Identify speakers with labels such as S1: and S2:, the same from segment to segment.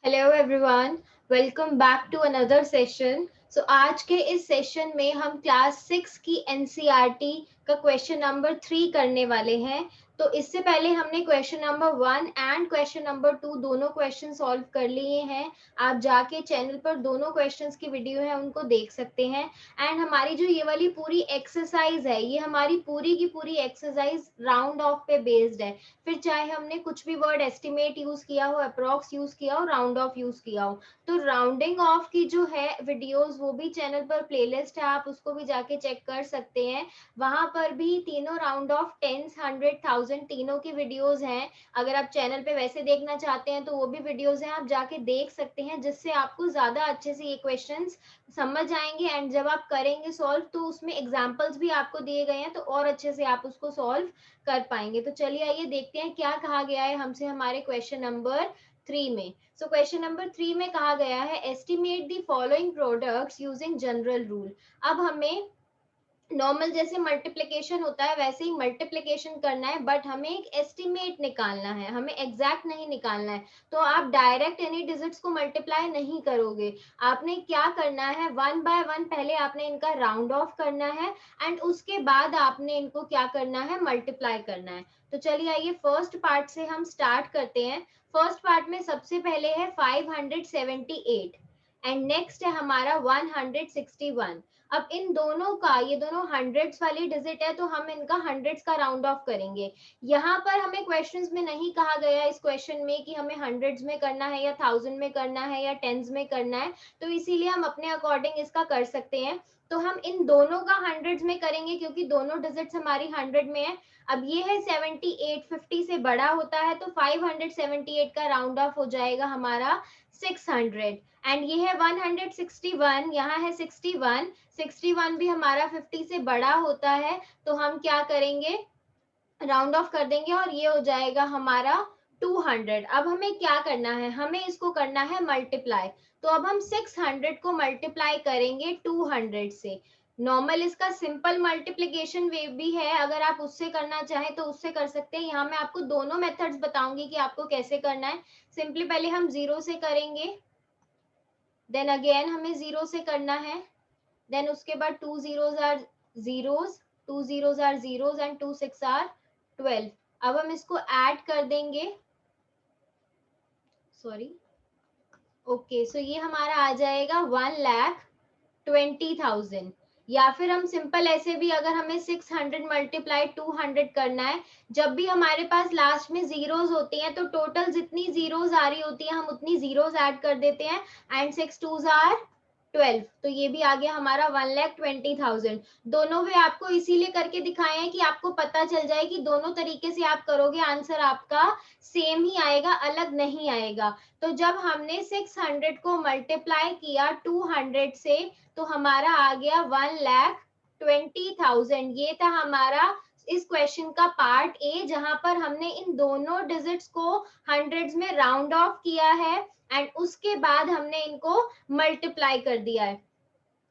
S1: Hello everyone, welcome back to another session. आज के इस सेशन में हम क्लास 6 की एनसीईआरटी का क्वेश्चन नंबर 3 करने वाले हैं। तो इससे पहले हमने question number 1 and question number 2 दोनों क्वेश्चन सॉल्व कर लिए हैं। आप जाके चैनल पर दोनों क्वेश्चंस की वीडियो है उनको देख सकते हैं। एंड हमारी जो ये वाली पूरी एक्सरसाइज है, ये हमारी पूरी की पूरी एक्सरसाइज राउंड ऑफ पे बेस्ड है। फिर चाहे हमने कुछ भी वर्ड एस्टिमेट यूज किया हो, अप्रॉक्स यूज किया हो, राउंड ऑफ यूज किया हो, तो राउंडिंग ऑफ की जो है वीडियोस वो भी चैनल पर प्लेलिस्ट है, आप उसको भी जाके चेक कर सकते हैं। वहां पर भी तीनों राउंड ऑफ 10, 100, 1000 तीनों की वीडियोस हैं। अगर आप चैनल पे वैसे देखना चाहते हैं तो वो भी वीडियोस हैं, आप जाके देख सकते हैं, जिससे आपको ज्यादा अच्छे से ये क्वेश्चंस समझ आएंगे। एंड जब आप करेंगे सॉल्व तो उसमें एग्जाम्पल्स भी आपको दिए गए हैं, तो और अच्छे से आप उसको सॉल्व कर पाएंगे। तो चलिए आइए देखते हैं क्या कहा गया है हमसे हमारे क्वेश्चन नंबर 3 में। क्वेश्चन नंबर 3 में कहा गया है estimate the following products using general rule. अब हमें नॉर्मल जैसे मल्टीप्लिकेशन होता है वैसे ही मल्टीप्लिकेशन करना है, बट हमें एक एस्टिमेट निकालना है, हमें एग्जैक्ट नहीं निकालना है। तो आप डायरेक्ट एनी डिजिट्स को मल्टीप्लाई नहीं करोगे। आपने क्या करना है, वन बाय वन पहले आपने इनका राउंड ऑफ करना है, एंड उसके बाद आपने इनको क्या करना है, मल्टीप्लाई करना है। तो चलिए आइए फर्स्ट पार्ट से हम स्टार्ट करते हैं। फर्स्ट पार्ट में सबसे पहले है 578 एंड नेक्स्ट है हमारा 161। अब इन दोनों का, ये दोनों हंड्रेड्स वाली डिजिट है तो हम इनका हंड्रेड्स का राउंड ऑफ करेंगे। यहाँ पर हमें क्वेश्चंस में नहीं कहा गया इस क्वेश्चन में कि हमें हंड्रेड्स में करना है या थाउजेंड में करना है या टेंस में करना है, तो इसीलिए हम अपने अकॉर्डिंग इसका कर सकते हैं। तो हम इन दोनों का हंड्रेड्स में करेंगे क्योंकि दोनों डिजिट्स हमारी हंड्रेड में है। अब ये है 78, 50 से बड़ा होता है तो 578 का राउंड ऑफ हो जाएगा हमारा 600। एंड ये है 161, यहाँ है 61, 61 भी हमारा 50 से बड़ा होता है तो हम क्या करेंगे, राउंड ऑफ कर देंगे और ये हो जाएगा हमारा 200। अब हमें क्या करना है, हमें इसको करना है मल्टीप्लाई। तो अब हम 600 को मल्टीप्लाई करेंगे 200 से। नॉर्मल इसका सिंपल मल्टीप्लीकेशन वे भी है, अगर आप उससे करना चाहें तो उससे कर सकते हैं। यहाँ मैं आपको दोनों मेथड्स बताऊंगी कि आपको कैसे करना है। सिंपली पहले हम जीरो से करेंगे, देन अगेन हमें जीरो से करना है, देन उसके बाद two zeros are zeros, two zeros are zeros and two six are 12। अब हम इसको ऐड कर देंगे, सॉरी, ओके, सो ये हमारा आ जाएगा 1,20,000। या फिर हम सिंपल ऐसे भी, अगर हमें 600 मल्टीप्लाई 200 करना है, जब भी हमारे पास लास्ट में जीरोज होती हैं तो टोटल जितनी जीरोज आ रही होती है हम उतनी जीरोज ऐड कर देते हैं, एंड 6 2s आर 12। तो ये भी आ गया हमारा 1,20,000। दोनों भी आपको इसीलिए करके दिखाए हैं कि आपको पता चल जाए कि दोनों तरीके से आप करोगे आंसर आपका सेम ही आएगा, अलग नहीं आएगा। तो जब हमने 600 को मल्टीप्लाई किया 200 से तो हमारा आ गया 1,20,000। ये था हमारा इस क्वेश्चन का पार्ट ए, जहां पर हमने इन दोनों डिजिट्स को हंड्रेड्स में राउंड ऑफ किया है एंड उसके बाद हमने इनको मल्टीप्लाई कर दिया है।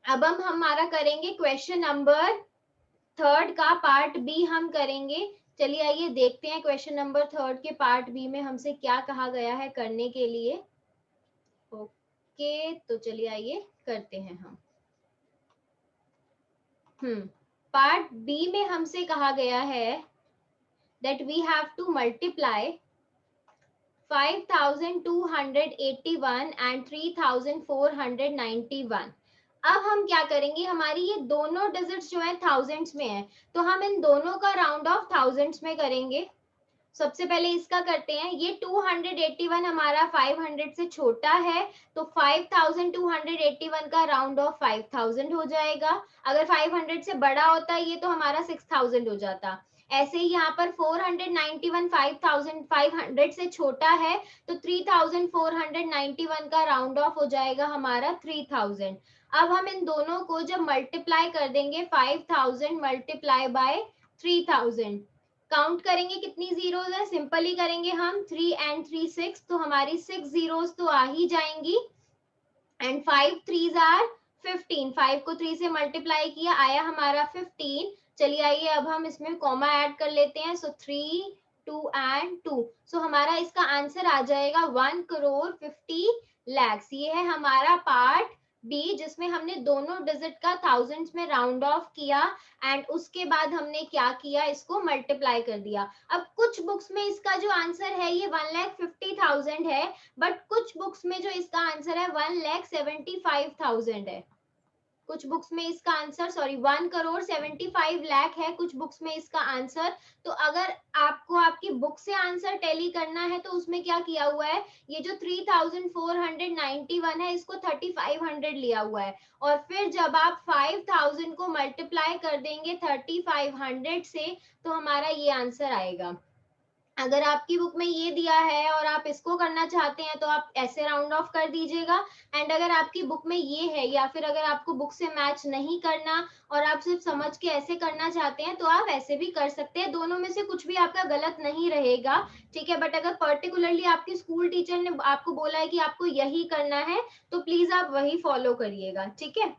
S1: अब हम हमारा करेंगे क्वेश्चन नंबर थर्ड का पार्ट बी हम करेंगे। चलिए आइए देखते हैं क्वेश्चन नंबर थर्ड के पार्ट बी में हमसे क्या कहा गया है करने के लिए। ओके, तो चलिए आइए करते हैं हम। पार्ट बी में हमसे कहा गया है that we have to multiply 5,281 and 3,491। अब हम क्या करेंगे, हमारी ये दोनों डिजिट्स जो है थाउजेंड्स में है तो हम इन दोनों का राउंड ऑफ थाउजेंड्स में करेंगे। सबसे पहले इसका करते हैं, ये 281 हमारा 500 से छोटा है तो 5,281 का राउंड ऑफ 5,000 हो जाएगा। अगर 500 से बड़ा होता ये तो हमारा 6,000 हो जाता। ऐसे ही यहाँ पर 491 5,500 से छोटा है तो 3,491 का राउंड ऑफ हो जाएगा हमारा 3,000। अब हम इन दोनों को जब मल्टीप्लाई कर देंगे 5,000 मल्टीप्लाई बाय 3,000, काउंट करेंगे कितनी जीरोज है, सिंपल ही करेंगे हम, 3 एंड 3 6, तो हमारी 6 जीरोज तो आ ही जाएंगी एंड 5 3s आर 15। 5 को 3 से मल्टीप्लाई किया, आया हमारा 15। चलिए आइए अब हम इसमें कॉमा ऐड कर लेते हैं, सो 3 2 एंड 2। सो हमारा इसका आंसर आ जाएगा 1,50,00,000। ये है हमारा पार्ट बी, जिसमें हमने दोनों डिजिट का थाउजेंड्स में राउंड ऑफ किया एंड उसके बाद हमने क्या किया, इसको मल्टीप्लाई कर दिया। अब कुछ बुक्स में इसका जो आंसर है ये 1,50,000 है, बट कुछ बुक्स में जो इसका आंसर है 1,75,000 है। कुछ बुक्स में इसका आंसर 1,75,00,000 है, कुछ बुक्स में इसका आंसर। तो अगर आपको आपकी बुक से आंसर टैली करना है तो उसमें क्या किया हुआ है, ये जो 3,491 है इसको 3,500 लिया हुआ है, और फिर जब आप 5,000 को मल्टीप्लाई कर देंगे 3,500 से तो हमारा ये आंसर आएगा। अगर आपकी बुक में ये दिया है और आप इसको करना चाहते हैं तो आप ऐसे राउंड ऑफ कर दीजिएगा, एंड अगर आपकी बुक में ये है या फिर अगर आपको बुक से मैच नहीं करना और आप सिर्फ समझ के ऐसे करना चाहते हैं तो आप ऐसे भी कर सकते हैं। दोनों में से कुछ भी आपका गलत नहीं रहेगा, ठीक है। बट अगर पर्टिकुलरली आपके स्कूल टीचर ने आपको बोला है कि आपको यही करना है तो प्लीज आप वही फॉलो करिएगा, ठीक है।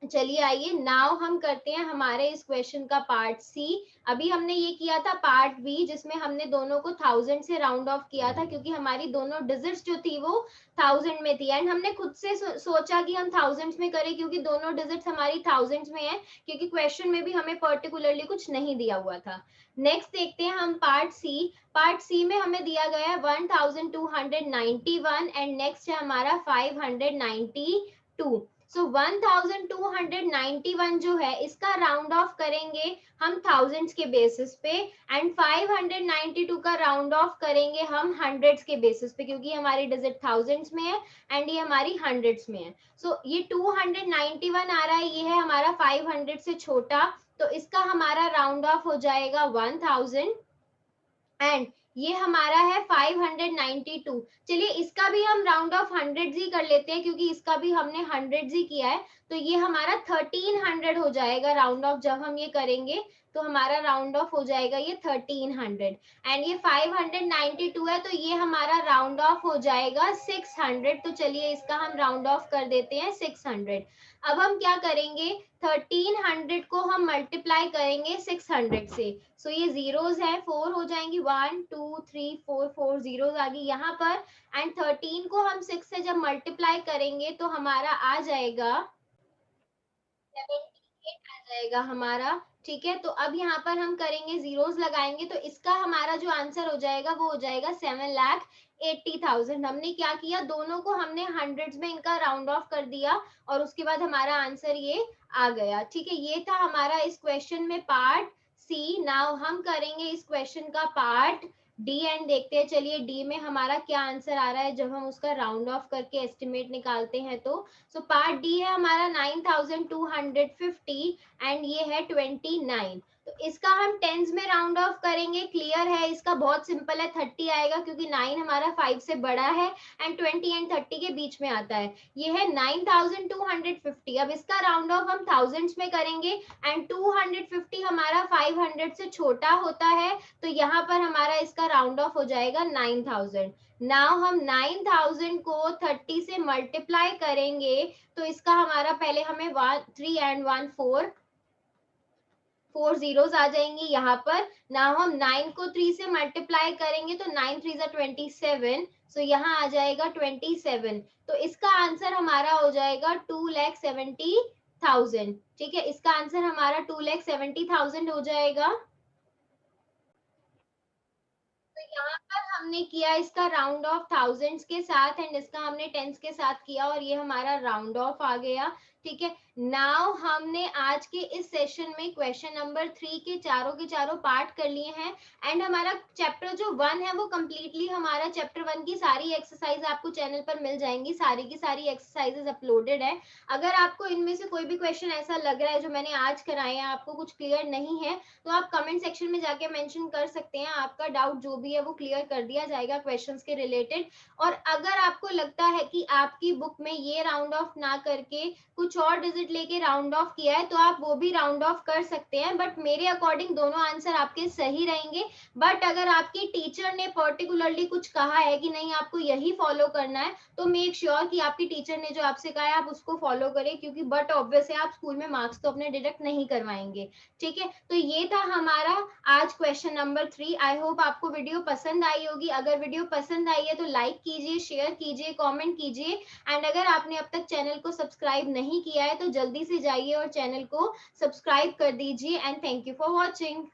S1: चलिए आइए नाउ हम करते हैं हमारे इस क्वेश्चन का पार्ट सी। अभी हमने ये किया था पार्ट बी, जिसमें हमने दोनों को 1000 से राउंड ऑफ किया था, क्योंकि हमारी दोनों डिजिट्स जो थी वो 1000 में थी, एंड हमने खुद से सोचा कि हम थाउजेंड्स में करें क्योंकि दोनों डिजिट्स हमारी थाउजेंड्स में है, क्योंकि क्वेश्चन में भी हमें पर्टिकुलरली कुछ नहीं दिया हुआ था। नेक्स्ट देखते हैं हम पार्ट सी। पार्ट सी में हमें दिया गया है 1291 एंड नेक्स्ट है हमारा 592। सो 1291 जो है इसका राउंड ऑफ करेंगे हम थाउजेंड्स के बेसिस पे, एंड 592 का राउंड ऑफ करेंगे हम हंड्रेड्स के बेसिस पे, क्योंकि हमारी डिजिट थाउजेंड्स में है एंड ये हमारी हंड्रेड्स में है। सो ये 291 आ रहा है, ये है हमारा 500 से छोटा, तो इसका हमारा राउंड ऑफ हो जाएगा 1000, एंड ये हमारा है 592। चलिए इसका भी हम राउंड ऑफ हंड्रेड ही कर लेते हैं, क्योंकि इसका भी हमने हंड्रेड ही किया है, तो ये हमारा 1300 हो जाएगा राउंड ऑफ। जब हम ये करेंगे तो हमारा राउंड ऑफ हो जाएगा ये 1300, एंड ये 592 है तो ये हमारा राउंड ऑफ हो जाएगा 600। तो चलिए इसका हम राउंड ऑफ कर देते हैं 600। अब हम क्या करेंगे, 1300 को हम मल्टीप्लाई करेंगे 600 से। सो ये जीरोस है, 4 हो जाएंगी, 1 2 3 4 4 जीरोस आ गई यहाँ पर, एंड 13 को हम 6 से जब मल्टीप्लाई करेंगे तो हमारा आ जाएगा 78 आ जाएगा हमारा, ठीक है। तो अब यहाँ पर हम करेंगे जीरोस लगाएंगे, तो इसका हमारा जो आंसर हो जाएगा वो हो जाएगा 7,80,000। हमने क्या किया, दोनों को हमने हंड्रेड्स में इनका राउंड ऑफ कर दिया और उसके बाद हमारा आंसर ये आ गया, ठीक है। ये था हमारा इस क्वेश्चन में पार्ट सी। नाउ हम करेंगे इस क्वेश्चन का पार्ट डी एंड देखते हैं चलिए डी में हमारा क्या आंसर आ रहा है जब हम उसका राउंड ऑफ करके एस्टिमेट निकालते हैं। तो सो पार्ट डी है हमारा 9,250 एंड ये है 29। तो इसका हम टेंस में राउंड ऑफ करेंगे, क्लियर है, इसका बहुत सिंपल है, 30 आएगा क्योंकि 9 हमारा 5 से बड़ा है एंड 20 एंड 30 के बीच में आता है। ये है 9,250। अब इसका राउंड ऑफ हम थाउजेंड्स में करेंगे एंड 250 हमारा 500 से छोटा होता है, तो यहाँ पर हमारा इसका राउंड ऑफ हो जाएगा 9,000। नाउ हम 9,000 को 30 से मल्टीप्लाई करेंगे तो इसका हमारा पहले हमें 3 एंड 1 4 जीरोस आ जाएंगी यहाँ पर। नाउ हम 9 को 3 से मल्टीप्लाई करेंगे तो 9 3 27, सो यहाँ आ जाएगा 27। तो इसका आंसर हमारा हो जाएगा 2,70,000, ठीक है। इसका आंसर हमारा 2,70,000 हो जाएगा। तो यहाँ पर हमने किया इसका राउंड ऑफ थाउजेंड्स के साथ एंड इसका हमने टेंस के साथ किया और ये हमारा राउंड ऑफ आ गया, ठीक है। नाउ हमने आज के इस सेशन में क्वेश्चन नंबर 3 के चारों पार्ट कर लिए हैं एंड हमारा चैप्टर जो 1 है वो कम्प्लीटली हमारा चैप्टर 1 की सारी एक्सरसाइज आपको चैनल पर मिल जाएंगी, सारी की सारी एक्सरसाइजेस अपलोडेड है। अगर आपको इनमें से कोई भी क्वेश्चन ऐसा लग रहा है जो मैंने आज कराए हैं आपको कुछ क्लियर नहीं है तो आप कमेंट सेक्शन में जाके मेंशन कर सकते हैं, आपका डाउट जो भी है वो क्लियर कर दिया जाएगा क्वेश्चंस के रिलेटेड। और अगर आपको लगता है कि आपकी बुक में ये राउंड ऑफ ना करके कुछ कुछ और डिजिट लेके राउंड ऑफ किया है तो आप वो भी राउंड ऑफ कर सकते हैं, बट मेरे अकॉर्डिंग दोनों आंसर आपके सही रहेंगे। बट अगर आपकी टीचर ने पर्टिकुलरली कुछ कहा है कि नहीं आपको यही फॉलो करना है, तो मेक श्योर कि आपकी टीचर ने जो आपसे कहा है आप उसको फॉलो करें, क्योंकि बट ऑब्वियस है आप स्कूल में मार्क्स तो अपने डिडक्ट नहीं करवाएंगे। ठीक है, तो ये था हमारा आज क्वेश्चन नंबर 3। आई होप आपको वीडियो पसंद आई होगी। अगर वीडियो पसंद आई है तो लाइक कीजिए, शेयर कीजिए, कमेंट कीजिए। एंड अगर आपने अब तक चैनल को सब्सक्राइब नहीं किया है तो जल्दी से जाइए और चैनल को सब्सक्राइब कर दीजिए। And thank you for watching.